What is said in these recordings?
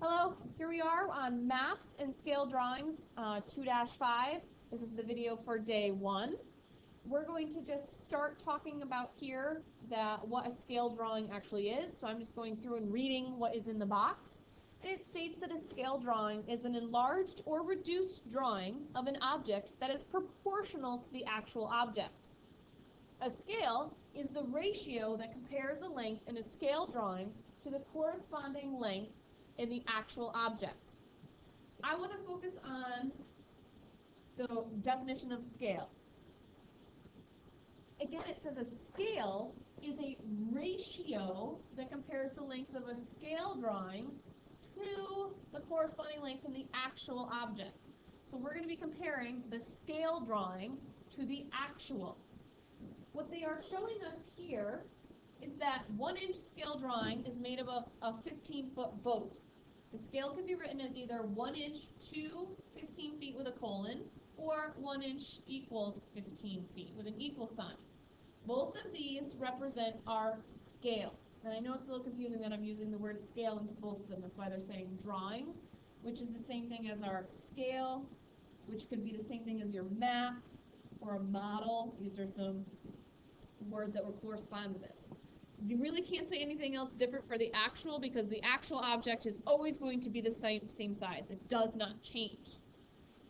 Hello, here we are on Maps and Scale Drawings 2-5. This is the video for day 1. We're going to just start talking about here what a scale drawing actually is. So I'm just going through and reading what is in the box. And it states that a scale drawing is an enlarged or reduced drawing of an object that is proportional to the actual object. A scale is the ratio that compares the length in a scale drawing to the corresponding length in the actual object. I want to focus on the definition of scale. Again, it says a scale is a ratio that compares the length of a scale drawing to the corresponding length in the actual object. So we're going to be comparing the scale drawing to the actual. What they are showing us here is that 1-inch scale drawing is made of a 15-foot boat. The scale can be written as either 1 inch to 15 feet with a colon, or 1 inch equals 15 feet with an equal sign. Both of these represent our scale. And I know it's a little confusing that I'm using the word scale into both of them. That's why they're saying drawing, which is the same thing as our scale, which could be the same thing as your map or a model. These are some words that will correspond to this. You really can't say anything else different for the actual, because the actual object is always going to be the same size. It does not change.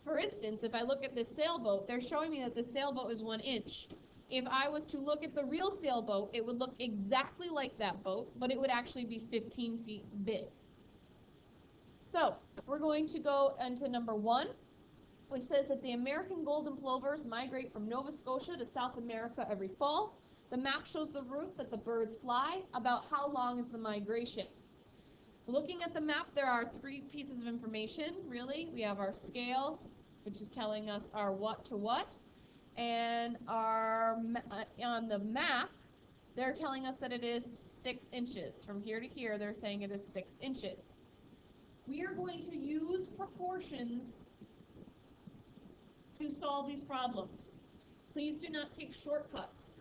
For instance, if I look at this sailboat, they're showing me that the sailboat is 1 inch. If I was to look at the real sailboat, it would look exactly like that boat, but it would actually be 15 feet big. So we're going to go into number 1, which says that the American golden plovers migrate from Nova Scotia to South America every fall. The map shows the route that the birds fly. About how long is the migration? Looking at the map, there are 3 pieces of information, really. We have our scale, which is telling us our what to what. And on the map, they're telling us that it is 6 inches. From here to here, they're saying it is 6 inches. We are going to use proportions to solve these problems. Please do not take shortcuts.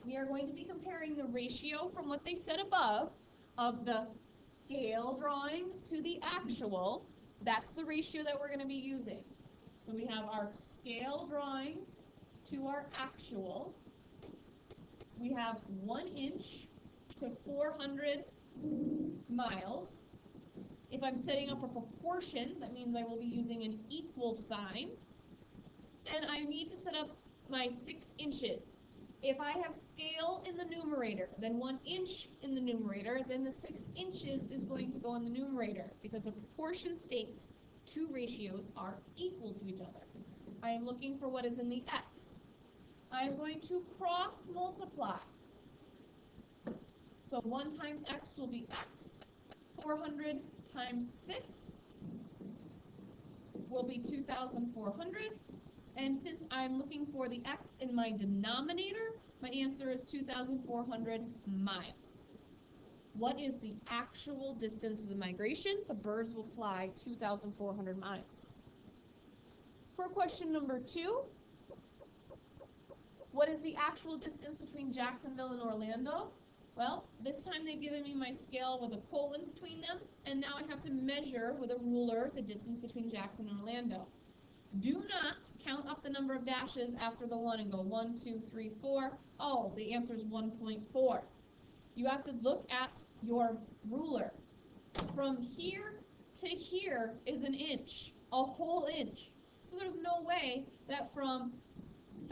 We are going to be comparing the ratio from what they said above of the scale drawing to the actual. That's the ratio that we're going to be using. So we have our scale drawing to our actual. We have 1 inch to 400 miles. If I'm setting up a proportion, that means I will be using an equal sign. And I need to set up my 6 inches. If I have scale in the numerator, then 1 inch in the numerator, then the 6 inches is going to go in the numerator, because a proportion states 2 ratios are equal to each other. I am looking for what is in the x. I am going to cross multiply. So 1 times x will be x. 400 times 6 will be 2,400. And since I'm looking for the x in my denominator, my answer is 2,400 miles. What is the actual distance of the migration? The birds will fly 2,400 miles. For question number 2, what is the actual distance between Jacksonville and Orlando? Well, this time they've given me my scale with a colon between them, and now I have to measure with a ruler the distance between Jackson and Orlando. Do not count up the number of dashes after the 1 and go 1, 2, 3, 4. Oh, the answer is 1.4. You have to look at your ruler. From here to here is an inch, a whole inch. So there's no way that from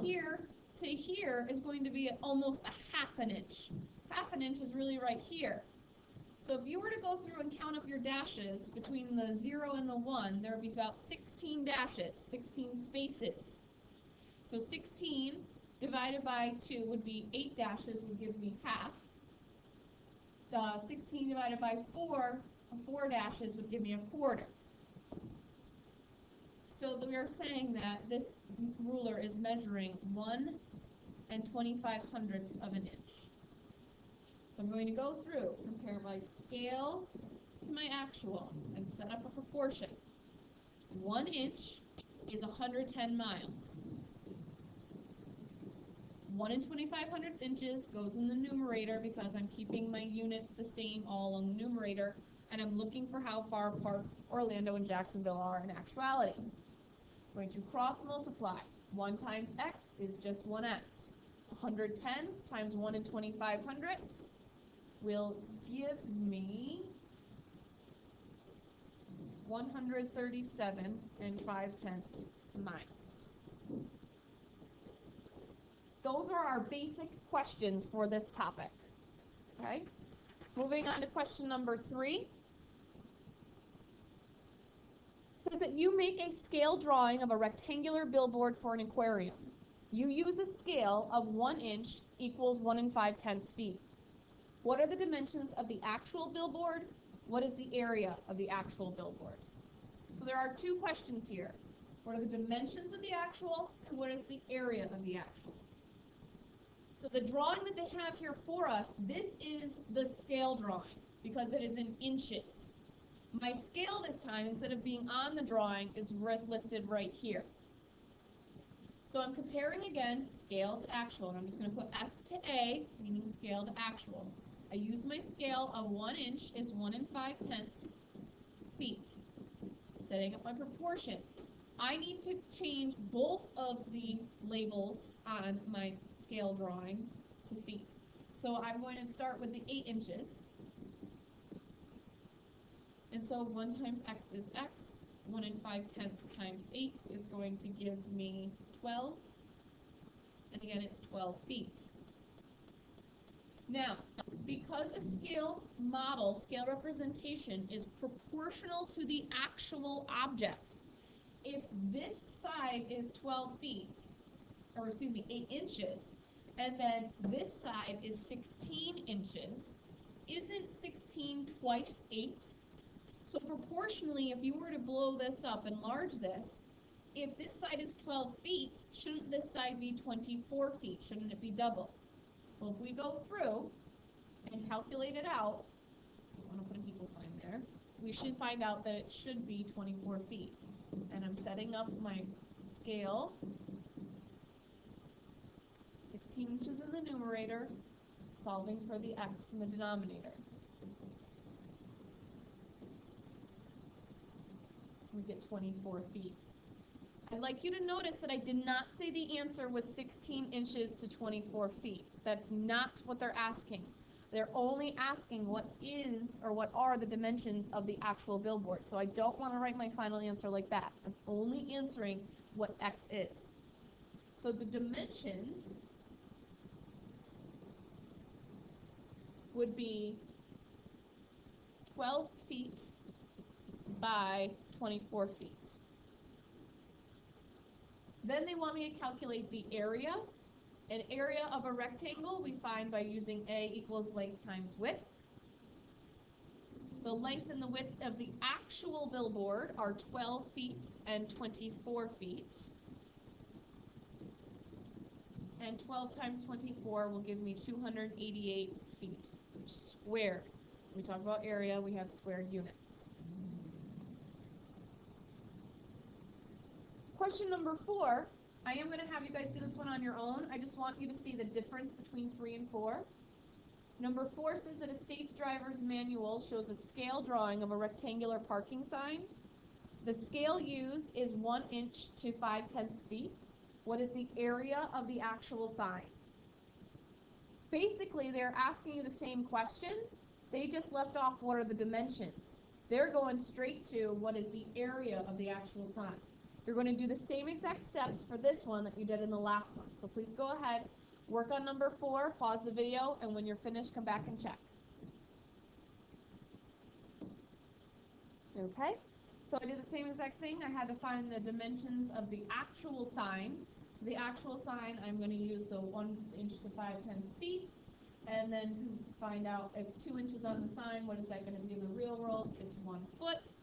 here to here is going to be almost a half an inch. Half an inch is really right here. So if you were to go through and count up your dashes between the 0 and the 1, there would be about 16 dashes, 16 spaces. So 16 divided by 2 would be 8 dashes, would give me half. 16 divided by 4 dashes would give me a quarter. So we are saying that this ruler is measuring 1 25/100 of an inch. So I'm going to go through, compare my scale to my actual, and set up a proportion. 1 inch is 110 miles. 1 25/100 inches goes in the numerator because I'm keeping my units the same all on the numerator. and I'm looking for how far apart Orlando and Jacksonville are in actuality. I'm going to cross multiply. 1 times x is just 1x. 110 times 1 and 25 hundredths will give me 137 and 5/10 miles. Those are our basic questions for this topic. Okay? Moving on to question number 3. It says that you make a scale drawing of a rectangular billboard for an aquarium. You use a scale of 1 inch equals 1 5/10 feet. What are the dimensions of the actual billboard? What is the area of the actual billboard? So there are 2 questions here. What are the dimensions of the actual, and what is the area of the actual? So the drawing that they have here for us, this is the scale drawing because it is in inches. My scale this time, instead of being on the drawing, is listed right here. So I'm comparing again scale to actual, and I'm just going to put S to A, meaning scale to actual. I use my scale of 1 inch is 1 5/10 feet. Setting up my proportion. I need to change both of the labels on my scale drawing to feet. So I'm going to start with the 8 inches. And so 1 times x is x. 1 5/10 times 8 is going to give me 12. And again, it's 12 feet. Now, because a scale model, scale representation, is proportional to the actual object, if this side is 12 feet, or excuse me, 8 inches, and then this side is 16 inches, isn't 16 twice 8? So proportionally, if you were to blow this up, enlarge this, if this side is 12 feet, shouldn't this side be 24 feet? Shouldn't it be double? Well, if we go through and calculate it out, I want to put an equal sign there, we should find out that it should be 24 feet. And I'm setting up my scale, 16 inches in the numerator, solving for the x in the denominator. We get 24 feet. I'd like you to notice that I did not say the answer was 16 inches to 24 feet. That's not what they're asking. They're only asking what is or what are the dimensions of the actual billboard. So I don't want to write my final answer like that. I'm only answering what x is. So the dimensions would be 12 feet by 24 feet. Then they want me to calculate the area. An area of a rectangle we find by using A equals length times width. The length and the width of the actual billboard are 12 feet and 24 feet. And 12 times 24 will give me 288 feet squared. When we talk about area, we have squared units. Question number 4, I am going to have you guys do this one on your own. I just want you to see the difference between 3 and 4. Number 4 says that a stage driver's manual shows a scale drawing of a rectangular parking sign. The scale used is 1 inch to 5/10 feet. What is the area of the actual sign? Basically, they're asking you the same question. They just left off what are the dimensions. They're going straight to what is the area of the actual sign. You're going to do the same exact steps for this one that you did in the last one. So please go ahead, work on number 4, pause the video, and when you're finished, come back and check. Okay, so I did the same exact thing. I had to find the dimensions of the actual sign. The actual sign, I'm going to use the 1 inch to 5/10 feet, and then find out if 2 inches on the sign, what is that going to be in the real world? It's 1 foot.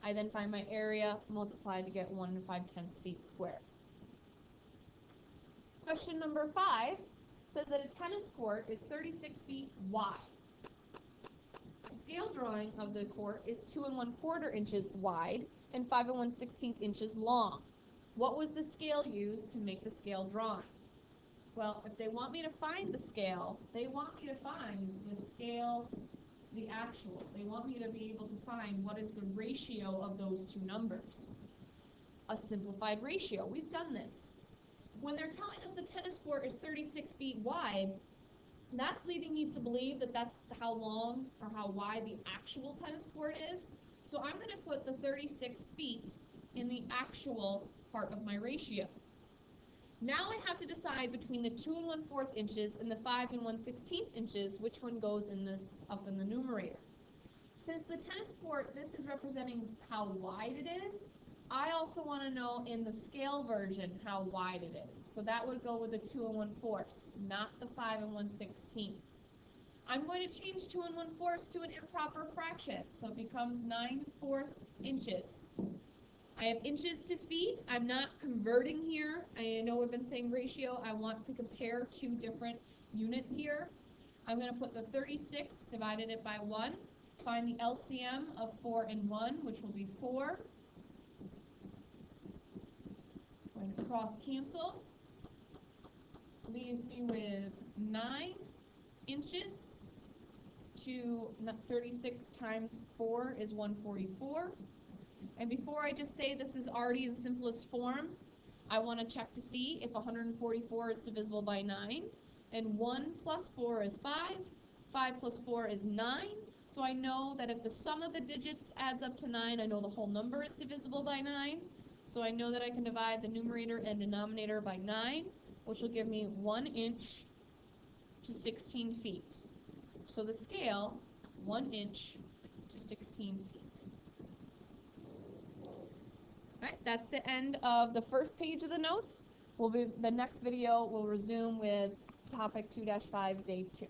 I then find my area, multiply to get 1 5/10 feet squared. Question number 5 says that a tennis court is 36 feet wide. A scale drawing of the court is 2 1/4 inches wide and 5 1/16 inches long. What was the scale used to make the scale drawing? Well, if they want me to find the scale, they want me to find the scale the actual. They want me to be able to find what is the ratio of those two numbers. A simplified ratio. We've done this. When they're telling us the tennis court is 36 feet wide, that's leading me to believe that that's how long or how wide the actual tennis court is. So I'm going to put the 36 feet in the actual part of my ratio. Now I have to decide between the 2 1/4 inches and the 5 1/16 inches, which one goes in this up in the numerator. Since the tennis court, this is representing how wide it is, I also want to know in the scale version how wide it is. So that would go with the 2 1/4, not the 5 1/16. I'm going to change 2 1/4 to an improper fraction, so it becomes 9/4 inches. I have inches to feet. I'm not converting here. I know we've been saying ratio. I want to compare two different units here. I'm going to put the 36, divided it by 1. Find the LCM of 4 and 1, which will be 4. Going to cross cancel. Leaves me with 9 inches. 36 times 4 is 144. And before I just say this is already in simplest form, I want to check to see if 144 is divisible by 9. And 1 plus 4 is 5. 5 plus 4 is 9. So I know that if the sum of the digits adds up to 9, I know the whole number is divisible by 9. So I know that I can divide the numerator and denominator by 9, which will give me 1 inch to 16 feet. So the scale, 1 inch to 16 feet. Alright, that's the end of the first page of the notes. The next video will resume with topic 2-5, day 2.